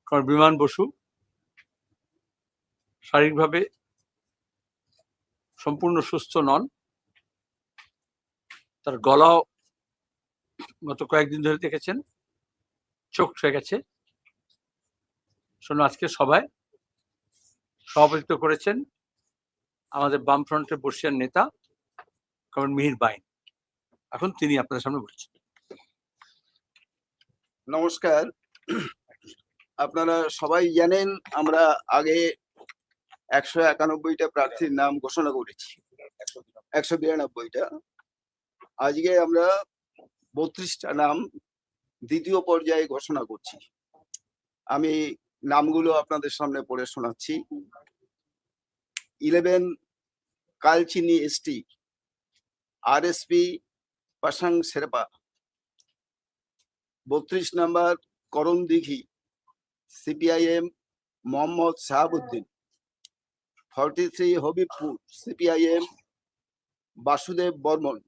কারণ বিমান বসু শারীরিকভাবে সম্পূর্ণ সুস্থ নন, তার গলাও গত কয়েকদিন ধরে দেখেছেন চোখ হয়ে গেছে। শোনো, আজকে সভায় সভাপতিত্ব করেছেন আমাদের বামফ্রন্টের বর্ষিয়ান নেতা কমরেড মিহির বাইন। এখন তিনি আপনাদের সামনে বলছেন। নমস্কার। আপনারা সবাই জানেন আমরা আগে 191টা প্রার্থীর নাম ঘোষণা করেছি, 192টা। আজকে আমরা 32টা নাম দ্বিতীয় পর্যায়ে ঘোষণা করছি। আমি নামগুলো আপনাদের সামনে পড়ে শোনাচ্ছি। 11 Kalchini ST RSP Pasang Sherpa. 32 number Karandighi CPIM Mohammad Shahabuddin. 43 Habibpur CPIM Basudeb Barman.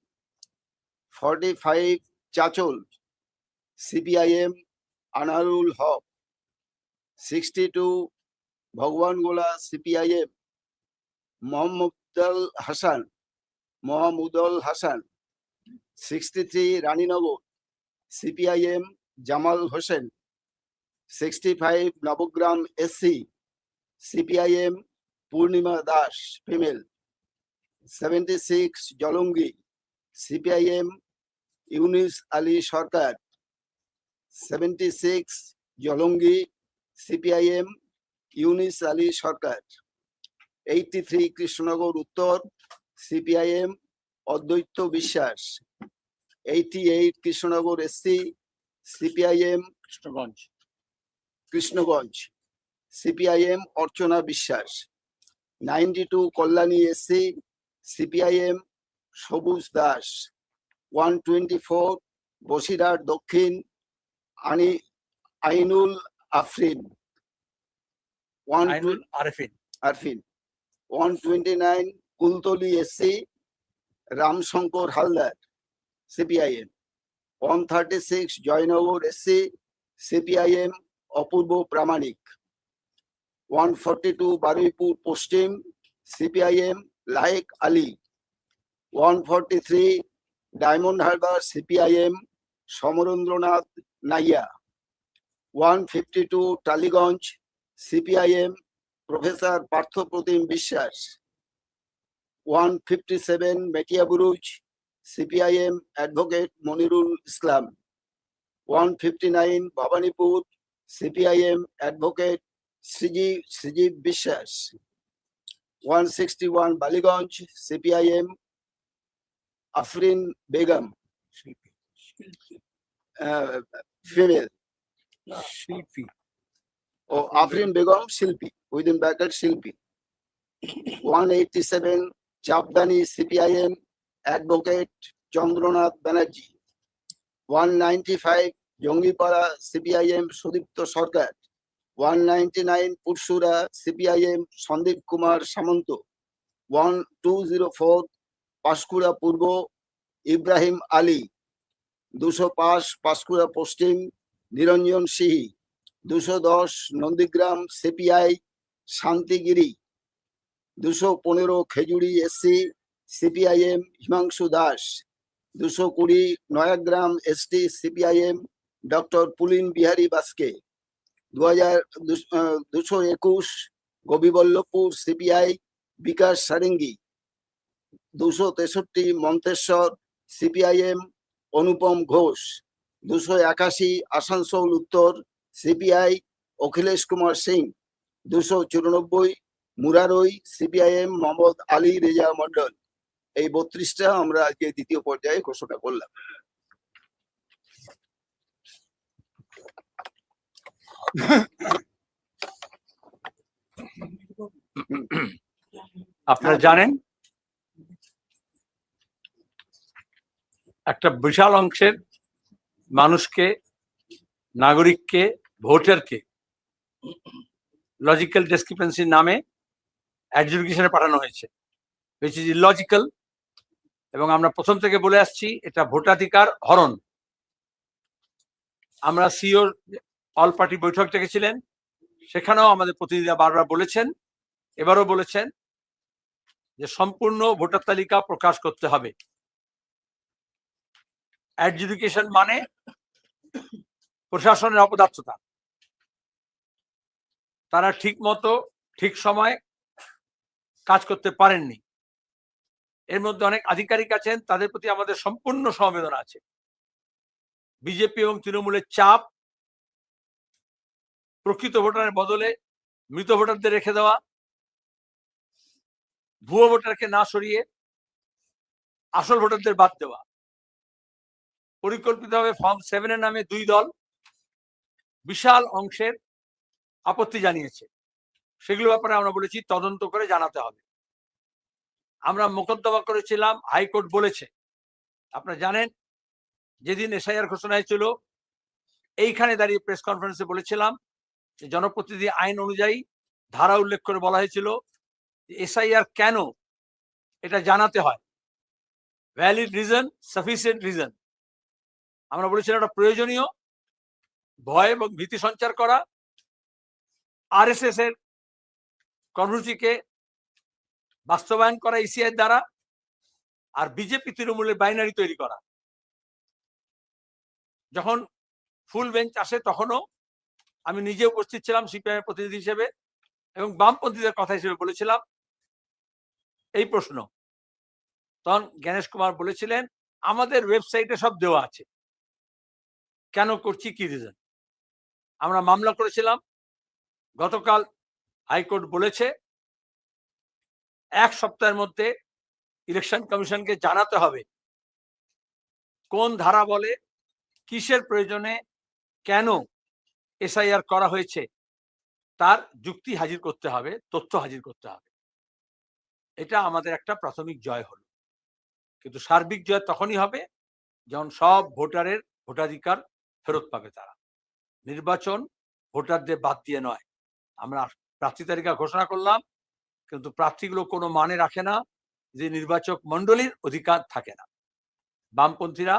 45 Chanchal CPIM Anarul Haque. 62 Bhagabangola CPIM Mohammadul Hasan. 63 Raninagar CPIM Jamal Hossain. 65 Nabagram SC CPIM Purnima Das female. 76 Jalangi CPIM Younus Ali Sarkar. 76 Jalangi CPIM Younus Ali Sarkar. 83 Krishnanagar Uttar CPIM অদ্বৈত Biswas. 88 Krishnanagar SC CPIM Krishnaganj CPIM Archana Biswas. 92 Kalyani SC CPIM সবুজ Das. 124 Basirhat Dakshin Ainul Afrin. 129 Kultali SC Ramshankar Haldar CPIM. 136 Joynagar SC CPIM Apurba Pramanik. 142 Baruipur Paschim CPIM Layek Ali. 143 Diamond Harbour CPIM Samarendranath Naiya. 152 Tollygunge CPIM professor Parthapratim Biswas. 157 Metiabruz CPIM advocate Monirul Islam. 159 Bhabanipur CPIM advocate Srijib Biswas. 161 Ballygunge CPIM Afrin Begum female. Afrin Begum Shilpi within bracket Shilpi. 187 Chapdani CPIM advocate Chandranath Banerjee. 195 Jangipara CPIM Sudipta সরকার। 199 Pursurah CPIM Sandip Kumar Samanta. 204 Panskura Purba Ibrahim Ali. 205 Panskura Paschim Niranjan Sihi. 210 Nandigram CPI Shantigiri. 215 Khejuri SC CPIM Himanshu Das. 220 Nayagram ST CPIM doctor Pulin Bihari Baske. 221 Gopiballavpur CPI Bikash Sarangi. 263 Manteswar CPIM Anupam Ghosh. 281 Asansol Uttar CPI Akhilesh Kumar Singh. 294 Murarai CPIM Mohammad Ali Reza Mondal. এই 32টা আমরা আজকে দ্বিতীয় পর্যায়ে ঘোষণা করলাম। আপনারা জানেন একটা বিশাল অংশের মানুষকে, নাগরিককে, ভোটারকে লজিক্যাল ডিসক্রিপেন্সির নামে অ্যাডজুডিকেশনে পাঠানো হয়েছে, হুইচ ইজ ইলজিক্যাল। এবং আমরা প্রথম থেকে বলে আসছি এটা ভোটাধিকার হরণ। আমরা সিওর অল পার্টি বৈঠক ডেকেছিলেন, সেখানেও আমাদের প্রতিনিধিরা বারবার বলেছেন, এবারও বলেছেন যে সম্পূর্ণ ভোটার তালিকা প্রকাশ করতে হবে। অ্যাডজুডিকেশন মানে প্রশাসনের অপদার্থতা। তারা ঠিক মতো ঠিক সময় কাজ করতে পারেননি। এর মধ্যে অনেক আধিকারিক আছেন, তাদের প্রতি আমাদের সম্পূর্ণ সমবেদনা আছে। বিজেপি এবং তৃণমূলের চাপ, প্রকৃত ভোটারের বদলে মৃত ভোটারদের রেখে দেওয়া, ভুয়ো ভোটারকে না সরিয়ে আসল ভোটারদের বাদ দেওয়া, পরিকল্পিতভাবে ফর্ম 7 এর নামে 2 দল বিশাল অংশের আপত্তি জানিয়েছে। সেগুলো ব্যাপারে আমরা বলেছি তদন্ত করে জানাতে হবে। আমরা মোকদ্দমা করেছিলাম, হাইকোর্ট বলেছে। আপনারা জানেন, যেদিন এসআইআর ঘোষণা হয়েছিল এইখানে দাঁড়িয়ে প্রেস কনফারেন্সে বলেছিলাম যে জনপ্রতিনিধি আইন অনুযায়ী ধারা উল্লেখ করে বলা হয়েছিল এসআইআর কেন এটা জানাতে হয়, ভ্যালিড রিজন, সাফিসিয়েন্ট রিজন। আমরা বলেছিলাম এটা প্রয়োজনীয়, ভয় এবং ভীতি সঞ্চার করা, আরএসএস এর কর্মসূচিকে বাস্তবায়ন করা ইসিআই দ্বারা, আর বিজেপি তৃণমূলের বাইনারি তৈরি করা। যখন ফুল বেঞ্চ আসে তখনও আমি নিজে উপস্থিত ছিলাম সিপিআইএম প্রতিনিধি হিসেবে, এবং বামপন্থীদের কথা হিসেবে বলেছিলাম এই প্রশ্ন। তখন জ্ঞানেশ কুমার বলেছিলেন আমাদের ওয়েবসাইটে সব দেওয়া আছে, কেন করছি, কি রিজন। আমরা মামলা করেছিলাম। গতকাল হাইকোর্ট বলেছে 1 সপ্তাহের মধ্যে ইলেকশন কমিশনকে জানাতে হবে কোন ধারা বলে, কিসের প্রয়োজনে, কেন এসআইআর করা হয়েছে, তার যুক্তি হাজির করতে হবে, তথ্য হাজির করতে হবে। এটা আমাদের একটা প্রাথমিক জয় হলো, কিন্তু সার্বিক জয় তখনই হবে যখন সব ভোটারের ভোটাধিকার ফেরত পাবে। তারা নির্বাচন ভোটারদের বাদ দিয়ে নয়। আমরা প্রার্থী তালিকা ঘোষণা করলাম, কিন্তু প্রার্থীগুলো কোনো মানে রাখে না যে নির্বাচক মণ্ডলীর অধিকার থাকে না। বামপন্থীরা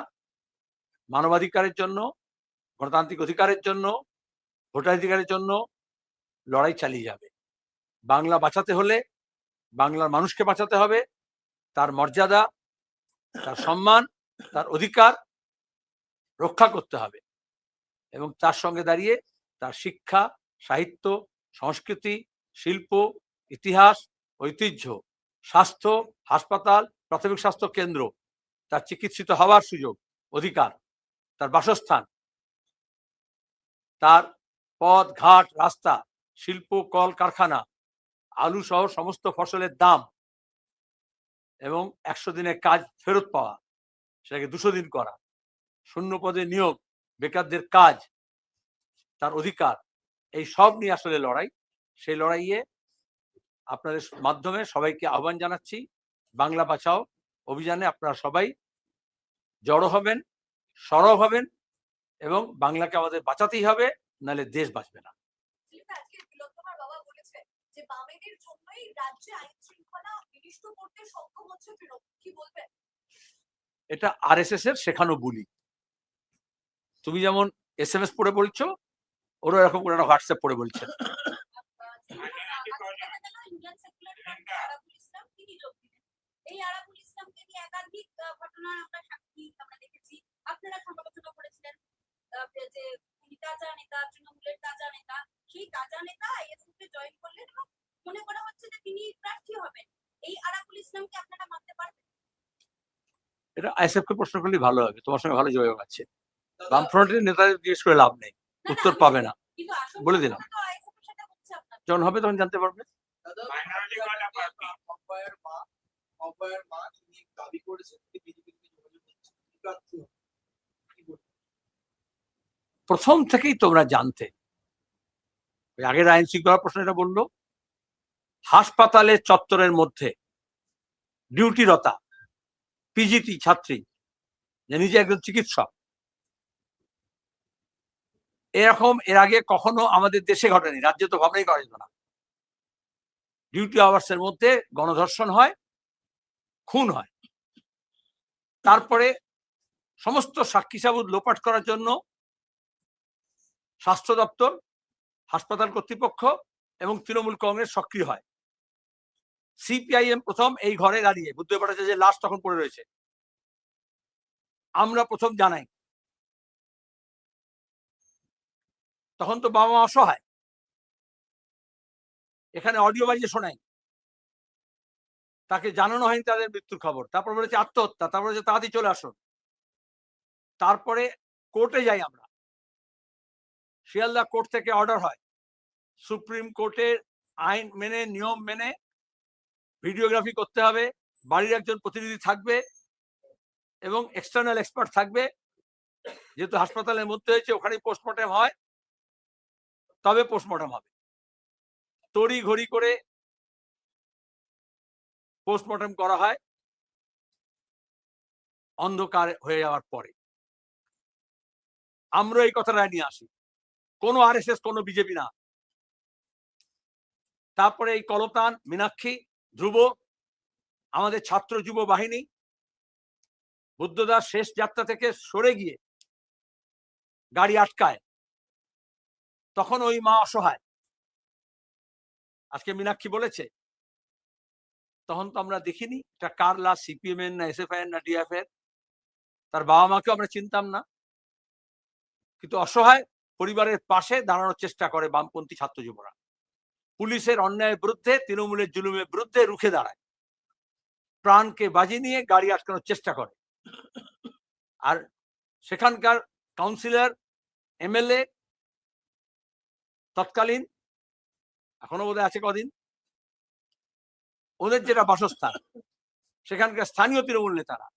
মানবাধিকারের জন্য, গণতান্ত্রিক অধিকারের জন্য, ভোটাধিকারের জন্য লড়াই চালিয়ে যাবে। বাংলা বাঁচাতে হলে বাংলার মানুষকে বাঁচাতে হবে, তার মর্যাদা, তার সম্মান, তার অধিকার রক্ষা করতে হবে, এবং তার সঙ্গে দাঁড়িয়ে তার শিক্ষা, সাহিত্য, সংস্কৃতি, শিল্প, ইতিহাস, ঐতিহ্য, স্বাস্থ্য, হাসপাতাল, প্রাথমিক স্বাস্থ্য কেন্দ্র, তার চিকিৎসিত হওয়ার সুযোগ, অধিকার, তার বাসস্থান, তার পথ ঘাট, রাস্তা, শিল্প, কল কারখানা, আলু সহ সমস্ত ফসলের দাম, এবং 100 দিনের কাজ ফেরত পাওয়া, সেটাকে 200 দিন করা, শূন্য পদে নিয়োগ, বেকারদের কাজ, তার অধিকার, এই সব নিয়ে আসলে লড়াই। সেই লড়াইয়ে আপনাদের মাধ্যমে সবাইকে আহ্বান জানাচ্ছি, বাংলা বাঁচাও অভিযানে আপনারা সবাই জড়ো হবেন, সরব হবেন, এবং বাংলাকে আমাদের বাঁচাতেই হবে, নাহলে দেশ বাঁচবে না। এটা আরএসএস এর শেখানো বুলি। তুমি যেমন SMS পড়ে বলছো, ওরা এরকম করে হোয়াটসঅ্যাপ পড়ে বলছে। এটা আইএসএফ কে প্রশ্ন করলে ভালো হবে, তোমার সঙ্গে ভালো যোগাযোগ আছে। বামফ্রন্টের নেতাদের জিজ্ঞেস করে লাভ নেই, উত্তর পাবে না, বলে দিলাম। যখন হবে তখন জানতে পারবে। প্রথম থেকেই তোমরা জানতে, আগের আইন শৃঙ্খলা প্রশ্ন এটা বললো, হাসপাতালের চত্বরের মধ্যে ডিউটিরতা পিজিটি ছাত্রী, যে নিজে একজন চিকিৎসক, এরকম এর আগে কখনো আমাদের দেশে ঘটেনি, রাজ্যে তো ভাবনাই করা যেত না। ডিউটি আওয়ার্সের মধ্যে গণধর্ষণ হয়, খুন হয়, তারপরে সমস্ত সাক্ষী সাবুত লোপাট করার জন্য স্বাস্থ্য দপ্তর হাসপাতাল কর্তৃপক্ষ এবং তৃণমূল কংগ্রেস সক্রিয় হয়। সিপিআইএম প্রথম এই ঘরে দাঁড়িয়ে বুদ্ধদেব ভট্টাচার্যের লাশ তখন পড়ে রয়েছে, আমরা প্রথম জানাই। তখন তো বাবা মা অসহায়, এখানে অডিও বাজিয়ে শোনাই, তাকে জানানো হয়নি তাদের মৃত্যুর খবর। তারপর বলেছে আত্মহত্যা, তারপর বলেছে তাড়াতাড়ি চলে আসুন। তারপরে কোর্টে যাই আমরা, শিয়ালদা কোর্ট থেকে অর্ডার হয়, সুপ্রিম কোর্টের আইন মেনে নিয়ম মেনে ভিডিওগ্রাফি করতে হবে, বাড়ির একজন প্রতিনিধি থাকবে এবং এক্সটার্নাল এক্সপার্ট থাকবে। যেহেতু হাসপাতালের মধ্যে হয়েছে, ওখানেই পোস্টমর্টম হয়, তবে পোস্টমর্টম হবে। তড়ি ঘড়ি করে পোস্টমর্টম করা হয় অন্ধকার হয়ে যাওয়ার পরে। আমরা এই কথাটা নিয়ে আসি, কোনো আরএসএস, কোনো বিজেপি না। তারপরে এই কলতান, মীনাক্ষী, ধ্রুব, আমাদের ছাত্র যুব বাহিনী বুদ্ধদাস শেষ যাত্রা থেকে সরে গিয়ে গাড়ি আটকায়, তখন ওই মা অসহায়। আজকে মীনাক্ষী বলেছে, তখন তো আমরা দেখিনি এটা কার লাশ, সিপিএম এর না এসএফআই এর না ডিএফ এর, তার বাবা মাকেও আমরা চিনতাম না, কিন্তু অসহায় পরিবারের পাশে দাঁড়ানোর চেষ্টা করে বামপন্থী ছাত্র যুবরা। পুলিশের অন্যায়ের বিরুদ্ধে, তৃণমূলের জুলুমের বিরুদ্ধে রুখে দাঁড়ায়, প্রাণকে বাজি নিয়ে গাড়ি আটকানোর চেষ্টা করে। আর সেখানকার কাউন্সিলর, এমএলএ তৎকালীন, এখনো বোধহয় আছে কদিন, ওদের যেটা বাসস্থান, সেখানকার স্থানীয় তৃণমূল নেতারা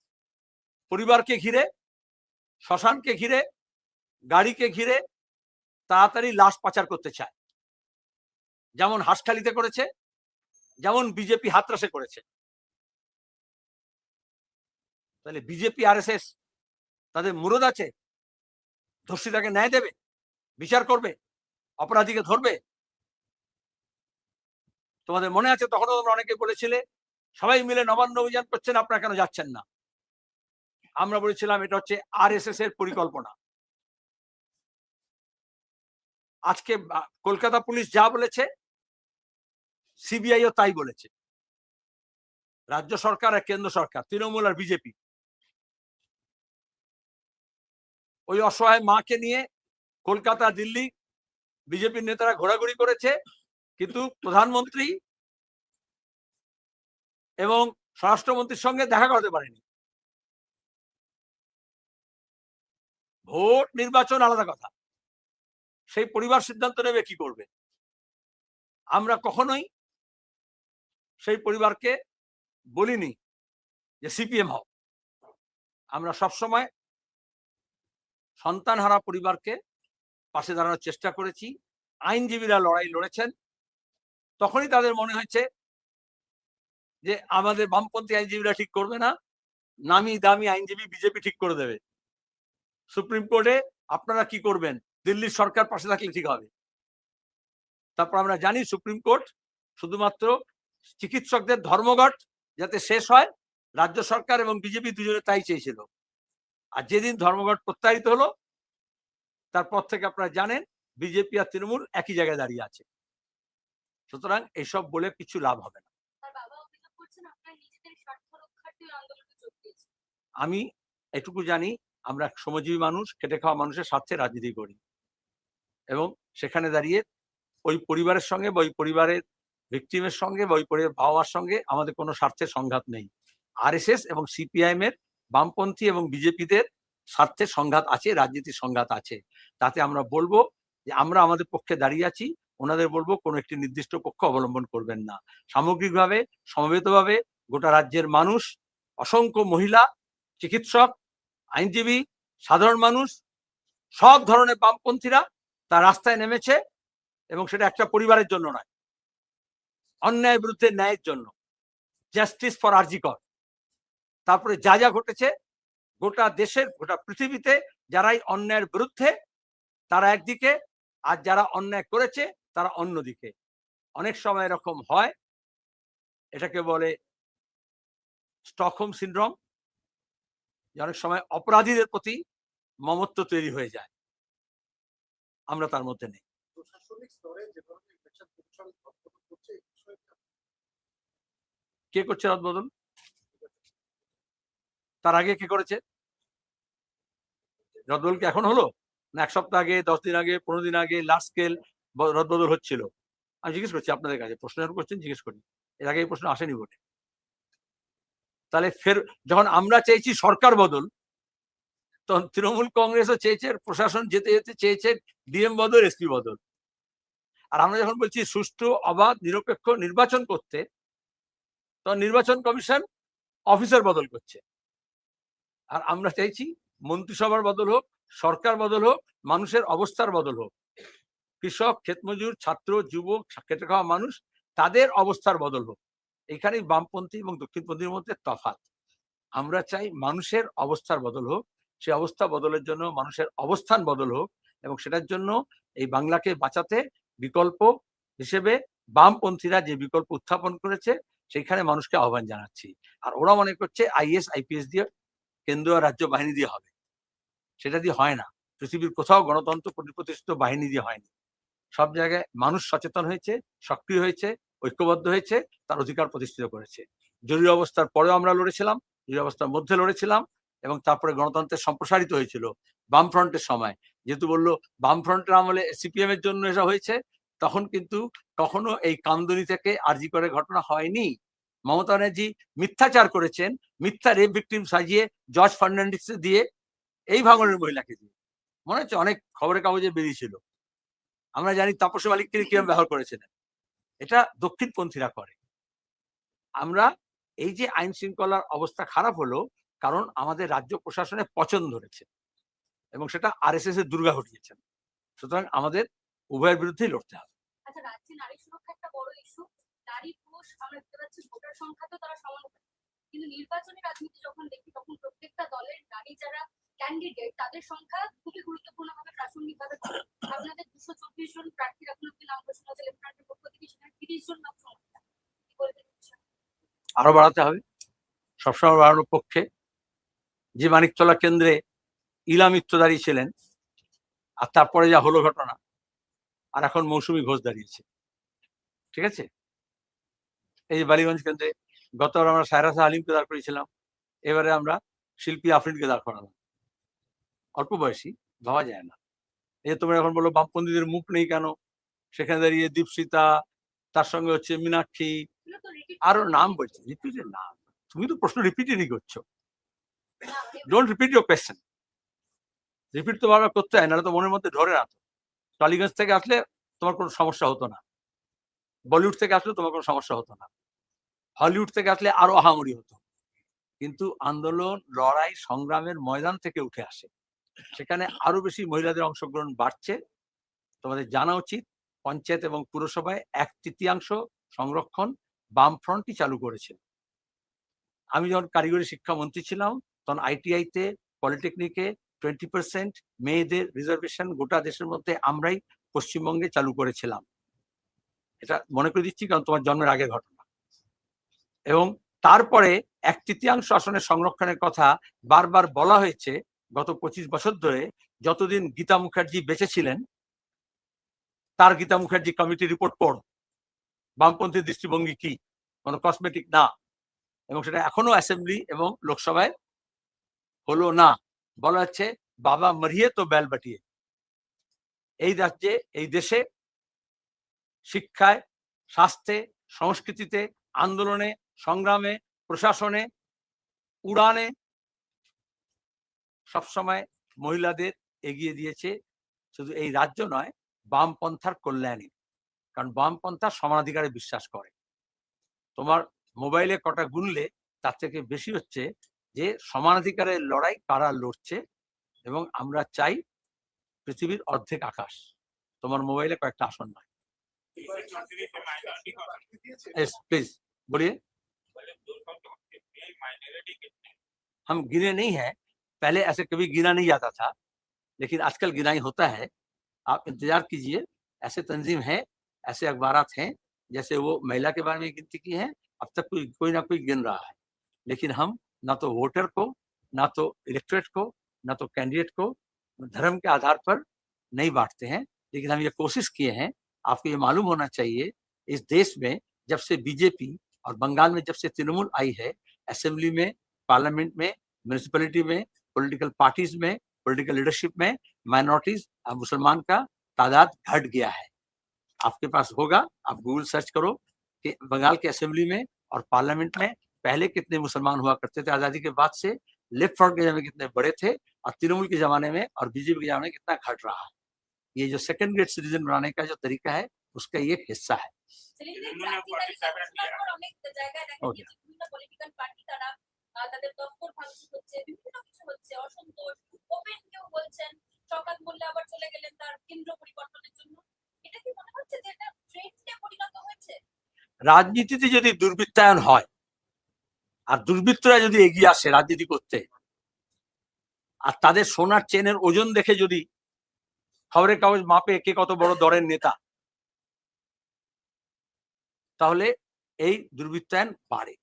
পরিবারকে ঘিরে, শ্মশানকে ঘিরে, গাড়িকে ঘিরে তাড়াতাড়ি লাশ পাচার করতে চায়, যেমন হাঁসখালিতে করেছে, যেমন বিজেপি হাতরাসে করেছে। তাহলে বিজেপি আরএসএস তাদের মুরদ আছে, ধর্ষিতাকে ন্যায় দেবে, বিচার করবে, অপরাধীকে ধরবে? তোমাদের মনে আছে তখন তোমরা অনেকে বলেছিলে সবাই মিলে নবান্ন অভিযান করছেন, আপনারা কেন যাচ্ছেন না? আমরা বলেছিলাম এটা হচ্ছে আরএসএস এর পরিকল্পনা। আজকে কলকাতা পুলিশ যা বলেছে, সিবিআইও তাই বলেছে। রাজ্য সরকার আর কেন্দ্র সরকার, তৃণমূল আর বিজেপি, ওই অসহায় মাকে নিয়ে কলকাতা, দিল্লি বিজেপির নেতারা ঘোরাঘুরি করেছে, কিন্তু প্রধানমন্ত্রী এবং স্বরাষ্ট্রমন্ত্রীর সঙ্গে দেখা করতে পারেনি। ভোট নির্বাচন আলাদা কথা, সেই পরিবার সিদ্ধান্ত নেবে কি করবে। আমরা কখনোই সেই পরিবারকে বলিনি যে সিপিএম হও। আমরা সবসময় সন্তানহারা পরিবারকে পাশে দাঁড়ানোর চেষ্টা করেছি। আইনজীবীরা লড়াই লড়েছেন, তখনই তাদের মনে হয়েছে যে আমাদের বামপন্থী আইনজীবীরা ঠিক করবে না, নামি দামি আইনজীবী বিজেপি ঠিক করে দেবে। সুপ্রিম কোর্টে আপনারা কি করবেন, দিল্লির সরকার পাশে থাকলে ঠিক হবে। তারপর আমরা জানি সুপ্রিম কোর্ট শুধুমাত্র চিকিৎসকদের ধর্মঘট যাতে শেষ হয়, রাজ্য সরকার এবং বিজেপি দুজনে তাই চেয়েছিল। আর যেদিন ধর্মঘট প্রত্যাহিত হলো, তারপর থেকে আপনারা জানেন বিজেপি আর তৃণমূল একই জায়গায় দাঁড়িয়ে আছে। সুতরাং এইসব বলে কিছু লাভ হবে না। আমি এটুকু জানি, আমরা শ্রমজীবী মানুষ, খেটে খাওয়া মানুষের স্বার্থে রাজনীতি করি, এবং সেখানে দাঁড়িয়ে ওই পরিবারের সঙ্গে বা ওই পরিবারের ভিকটিমের সঙ্গে বা ওই পরিবারের বাবা মার সঙ্গে আমাদের কোনো স্বার্থের সংঘাত নেই। আরএসএস এবং সিপিআইএম এর, বামপন্থী এবং বিজেপিদের স্বার্থের সংঘাত আছে, রাজনীতির সংঘাত আছে। তাতে আমরা বলবো যে আমরা আমাদের পক্ষে দাঁড়িয়ে আছি, ওনাদের বলবো কোনো একটি নির্দিষ্ট পক্ষ অবলম্বন করবেন না। সামগ্রিকভাবে, সমবেতভাবে গোটা রাজ্যের মানুষ, অসংখ্য মহিলা, চিকিৎসক, আইনজীবী, সাধারণ মানুষ, সব ধরনের বামপন্থীরা তার রাস্তায় নেমেছে, এবং সেটা একটা পরিবারের জন্য নয়, অন্যায়ের বিরুদ্ধে ন্যায়ের জন্য, জাস্টিস ফর আরজি কর। তারপরে যা যা ঘটেছে গোটা দেশের, গোটা পৃথিবীতে, যারাই অন্যায়ের বিরুদ্ধে তারা একদিকে, আর যারা অন্যায় করেছে তারা অন্যদিকে। অনেক সময় এরকম হয়, এটাকে বলে স্টকহোম সিনড্রোম, যে অনেক সময় অপরাধীদের প্রতি মমত্ব তৈরি হয়ে যায়। আমরা তার মধ্যে নেই। কে করছে রদবদল? তার আগে কে করেছে? রদবদল কি এখন হলো, না 1 সপ্তাহ আগে, 10 দিন আগে, 15 দিন আগে লার্জ স্কেল রদবদল হচ্ছিল? আমি জিজ্ঞেস করছি আপনাদের কাছে, প্রশ্ন করছেন জিজ্ঞেস করি, এর আগে এই প্রশ্ন আসেনি বলে। তাহলে ফের যখন আমরা চেয়েছি সরকার বদল, তখন তৃণমূল কংগ্রেসও চেয়েছে, প্রশাসন যেতে যেতে চেয়েছে ডিএম বদল, এসপি বদল। আর আমরা যখন বলছি সুষ্ঠু অবাধ নিরপেক্ষ নির্বাচন করতে, তখন নির্বাচন কমিশন অফিসার বদল করছে। আর আমরা চাইছি মন্ত্রিসভার বদল হোক, সরকার বদল হোক, মানুষের অবস্থার বদল হোক। কৃষক, ক্ষেতমজুর, ছাত্র, যুবক, খেটে খাওয়া মানুষ, তাদের অবস্থার বদল হোক। এখানেই বামপন্থী এবং দক্ষিণপন্থীর মধ্যে তফাৎ। আমরা চাই মানুষের অবস্থার বদল হোক, সেই অবস্থা বদলের জন্য মানুষের অবস্থান বদল হোক, এবং সেটার জন্য এই বাংলাকে বাঁচাতে বিকল্প হিসেবে বামপন্থীরা যে বিকল্প উত্থাপন করেছে, সেইখানে মানুষকে আহ্বান জানাচ্ছি। আর ওরা মনে করছে আইএস আইপিএস দিয়ে, কেন্দ্র আর রাজ্য বাহিনী দিয়ে হবে। সেটা দিয়ে হয় না। পৃথিবীর কোথাও গণতন্ত্র প্রতিষ্ঠিত বাহিনী দিয়ে হয়নি। সব জায়গায় মানুষ সচেতন হয়েছে, সক্রিয় হয়েছে, ঐক্যবদ্ধ হয়েছে, তার অধিকার প্রতিষ্ঠিত করেছে। জরুরি অবস্থার পরেও আমরা লড়েছিলাম, জরুরি অবস্থার মধ্যে লড়েছিলাম, এবং তারপরে গণতন্ত্রের সম্প্রসারিত হয়েছিল বামফ্রন্টের সময়। যেহেতু বললো বামফ্রন্টের আমলে সিপিএম এর জন্য এসব হয়েছে, তখন কিন্তু কখনো এই কামদুনি থেকে আরজি করে ঘটনা হয়নি। মমতা ব্যানার্জি মিথ্যাচার করেছেন, মিথ্যা রেপ ভিকটিম সাজিয়ে জর্জ ফার্নান্ডিস দিয়ে, এই ভাঙনের মহিলাকে দিয়ে। মনে হচ্ছে অনেক খবরের কাগজে বেরিয়েছিল। আমরা জানি তাপসী মালিককে কিভাবে ব্যবহার করেছিলেন। এটা দক্ষিণপন্থীরা করে। আমরা এই যে আইন শৃঙ্খলার অবস্থা খারাপ হলো, কারণ আমাদের রাজ্য প্রশাসনে পচন ধরেছে, এবং সেটা আরএসএস এর দুর্গা ঘটিয়েছেন। সুতরাং আমাদের উভয়ের বিরুদ্ধেই লড়তে হবে। আচ্ছা, রাজ্যে নারী সুরক্ষা একটা বড় ইস্যু। নারী পুরুষ আমরা দেখতে পাচ্ছি ভোটার সংখ্যা তো তারা সমান, কিন্তু নির্বাচনী রাজনীতি যখন দেখি তখন প্রত্যেকটা দলের নারী যারা ক্যান্ডিডেট তাদের সংখ্যা খুবই গুরুত্বপূর্ণভাবে প্রাসঙ্গিকভাবে আপনাদের 224 জন প্রার্থীর এখন অব্দি নাম ঘোষণা হয়েছে লেফটেন্যান্টের পক্ষ থেকে, সেখানে 30 জন মাত্র মহিলা। কি বলতে চাচ্ছেন? আরো বাড়াতে হবে, সবসময় বাড়ানোর পক্ষে। যে মানিকতলা কেন্দ্রে ইলা মিত্র দাঁড়িয়েছিলেন, আর তারপরে যা হলো ঘটনা, আর এখন মৌসুমী ঘোষ দাঁড়িয়েছে, ঠিক আছে? এই যে বালিগঞ্জ কেন্দ্রে গতবার আমরা সায়রা আলিমকে দাঁড় করেছিলাম, এবারে আমরা শিল্পী আফরিনকে দাঁড় করালাম। অল্প বয়সী, ভাবা যায় না। এই যে তোমরা এখন বলো বামপন্থীদের মুখ নেই কেন, সেখানে দাঁড়িয়ে দীপশিতা, তার সঙ্গে হচ্ছে মীনাক্ষী, আরো নাম বলছে, রিপিটেড নাম। তুমি তো প্রশ্ন রিপিটেডই করছো। Don't repeat your question. Repeat তো বারবার করতে হয়, নাহলে তো মনের মধ্যে ধরে না। তো টালিগঞ্জ থেকে আসলে তোমার কোনো সমস্যা হতো না, বলিউড থেকে আসলে তোমার কোনো সমস্যা হতো না, হলিউড থেকে আসলে আরো আহামরি হতো। কিন্তু আন্দোলন, লড়াই, সংগ্রামের ময়দান থেকে উঠে আসে, সেখানে আরো বেশি মহিলাদের অংশগ্রহণ বাড়ছে। তোমাদের জানা উচিত, পঞ্চায়েত এবং পুরসভায় 1/3 সংরক্ষণ বামফ্রন্টই চালু করেছিল। আমি যখন কারিগরি শিক্ষামন্ত্রী ছিলাম, তখন আইটিআইতে, পলিটেকনিকে 20% মেয়েদের রিজার্ভেশন গোটা দেশের মধ্যে আমরাই পশ্চিমবঙ্গে চালু করেছিলাম। এটা মনে করে দিচ্ছি, কারণ তোমার জন্মের আগের ঘটনা। এবং তারপরে 1/3 আসনের সংরক্ষণের কথা বারবার বলা হয়েছে গত 25 বছর ধরে। যতদিন গীতা মুখার্জি বেঁচে ছিলেন, তার গীতা মুখার্জি কমিটি রিপোর্ট পড়, বামপন্থী দৃষ্টিভঙ্গি কি, কোনো কসমেটিক না। এবং সেটা এখনো অ্যাসেম্বলি এবং লোকসভায় হলো না। বলা হচ্ছে বাবা মরিয়ে তো বেল বাটিয়ে। এই রাজ্যে, এই দেশে শিক্ষায়, স্বাস্থ্যে, সংস্কৃতিতে, আন্দোলনে, সংগ্রামে, প্রশাসনে, উড়ানে সবসময় মহিলাদের এগিয়ে দিয়েছে। শুধু এই রাজ্য নয়, বামপন্থার কল্যাণে। কারণ বামপন্থা সমানাধিকারে বিশ্বাস করে। তোমার মোবাইলে কটা গুনলে তার থেকে বেশি হচ্ছে যে সমানাধিকারের লড়াই কারা লড়ছে। এবং আমরা চাই পৃথিবীর অর্ধেক আকাশ তোমার মোবাইলে কয়েকটা আসন নয়। प्लीज बोलिए। हम गिने नहीं है, पहले ऐसे कभी गिना नहीं जाता था, लेकिन आजकल गिनाई होता है। आप इंतजार कीजिए, ऐसे तंजीम है, ऐसे अखबारात हैं, जैसे वो महिला के बारे में गिनती की है, अब तक कोई ना कोई गिन रहा है। लेकिन हम ना तो वोटर को, ना तो इलेक्टोरेट को, ना तो कैंडिडेट को धर्म के आधार पर नहीं बांटते हैं। लेकिन हम ये कोशिश किए हैं आपको ये मालूम होना चाहिए इस देश में जब से बीजेपी और बंगाल में जब से तृणमूल आई है, असेंबली में, पार्लियामेंट में, म्यूनिसिपैलिटी में, पॉलिटिकल पार्टीज में, पॉलिटिकल लीडरशिप में माइनॉरिटीज और मुसलमान का तादाद घट गया है। आपके पास होगा, आप गूगल सर्च करो कि बंगाल के असेंबली में और पार्लियामेंट में पहले कितने मुसलमान हुआ करते थे आजादी के बाद से, लेफ्ट फ्रंट के जमाने में कितने बड़े थे, और तृणमूल के जमाने में और बीजेपी के जमाने में कितना घट रहा है। ये जो सेकंड ग्रेड सिटीजन बनाने का जो तरीका है उसका ये एक हिस्सा है। রাজনীতিতে যদি দুর্বৃত্তায়ন হয় আর দুর্বৃত্তরা যদি এগিয়ে আসে রাজনীতি করতে, আর তাদের সোনার চেনের ওজন দেখে যদি খবরের কাগজ মাপে কে কত বড় দরের নেতা, তাহলে এই দুর্বৃত্তায়ন বাড়ে।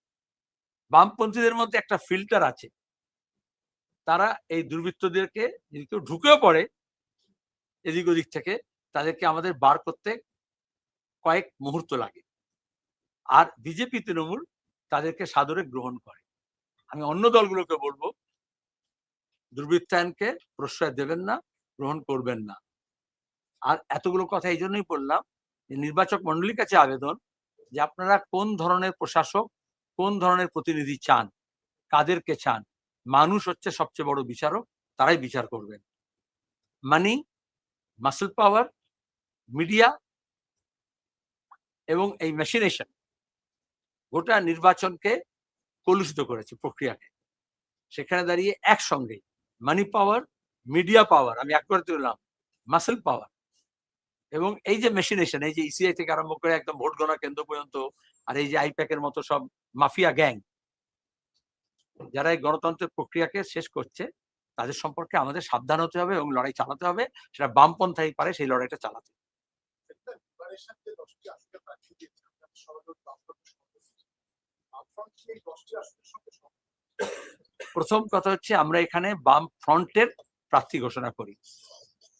বামপন্থীদের মধ্যে একটা ফিল্টার আছে, তারা এই দুর্বৃত্তদেরকে যদি কেউ ঢুকেও পড়ে এদিক ওদিক থেকে, তাদেরকে আমাদের বার করতে কয়েক মুহূর্ত লাগে। আর বিজেপি তৃণমূল তাদেরকে সাদরে গ্রহণ করে। আমি অন্য দলগুলোকে বলবো দুর্বৃত্তায়নকে প্রশ্রয় দেবেন না, গ্রহণ করবেন না। আর এতগুলো কথা এই জন্যই বললাম যে নির্বাচক মন্ডলীর কাছে আবেদন যে আপনারা কোন ধরনের প্রশাসক, কোন ধরনের প্রতিনিধি চান, কাদেরকে চান। মানুষ হচ্ছে সবচেয়ে বড় বিচারক, তারাই বিচার করবেন। মানি, মাসল পাওয়ার, মিডিয়া এবং এই মেশিনেশন গোটা নির্বাচনকে কলুষিত করেছে, প্রক্রিয়াকে। সেখানে দাঁড়িয়ে একসঙ্গে মানি পাওয়ার, মিডিয়া পাওয়ার, আমি এক করে তুললাম, মাসল পাওয়ার এবং এই যে মেশিনেশন, এই যে ইসিআই থেকে আরম্ভ করে একদম ভোট গণনা কেন্দ্র পর্যন্ত, আর এই যে আইপ্যাকের মতো সব মাফিয়া গ্যাং যারা এই গণতন্ত্রের প্রক্রিয়াকে শেষ করছে, তাদের সম্পর্কে আমাদের সাবধান হতে হবে এবং লড়াই চালাতে হবে। সেটা বামপন্থাই পারে সেই লড়াইটা চালাতে। প্রথম কথা হচ্ছে আমরা এখানে বাম ফ্রন্টের প্রার্থী ঘোষণা করি।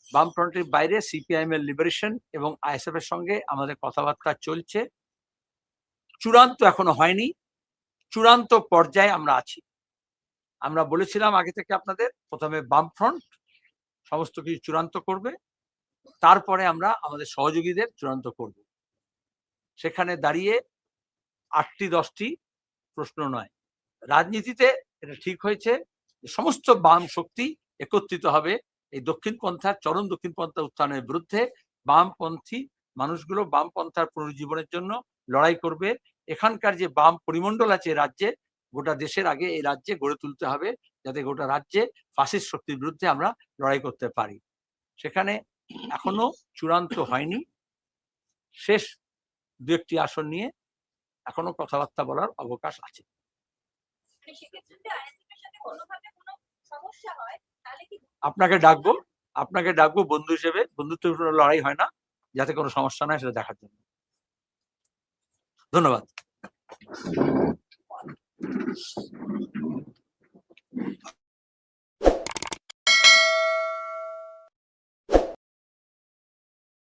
বাম ফ্রন্টের বাইরে সিপিআইএম এর লিবারেশন এবং আইএসএফ এর সঙ্গে আমাদের কথাবার্তা চলছে। চূড়ান্ত এখনো হয়নি, চূড়ান্ত পর্যায়ে আমরা আছি। আমরা বলেছিলাম আগে থেকে আপনাদের, প্রথমে বাম ফ্রন্ট সমস্ত কিছু চূড়ান্ত করবে, তারপরে আমরা আমাদের সহযোগীদের চূড়ান্ত করব। সেখানে দাঁড়িয়ে 8টি 10টি প্রশ্ন নয়। রাজনীতিতে এটা ঠিক হয়েছে যে সমস্ত বাম শক্তি একত্রিত হবে এই দক্ষিণপন্থার, চরম দক্ষিণপন্থা উত্থানের বিরুদ্ধে। বামপন্থী মানুষগুলো বামপন্থার পুনরুজ্জীবনের জন্য লড়াই করবে। এখানকার যে বাম পরিমণ্ডল আছে রাজ্যে, গোটা দেশের আগে এই রাজ্যে গড়ে তুলতে হবে যাতে গোটা রাজ্যে ফাসিস্ট শক্তির বিরুদ্ধে আমরা লড়াই করতে পারি। সেখানে এখনো চূড়ান্ত হয়নি। শেষ 2-1টি আসন নিয়ে এখনো কথাবার্তা বলার অবকাশ আছে। আপনাকে ডাকবো বন্ধু হিসেবে, বন্ধুত্ব লড়াই হয় না, যাতে কোনো সমস্যা নয় সেটা দেখার জন্য। ধন্যবাদ।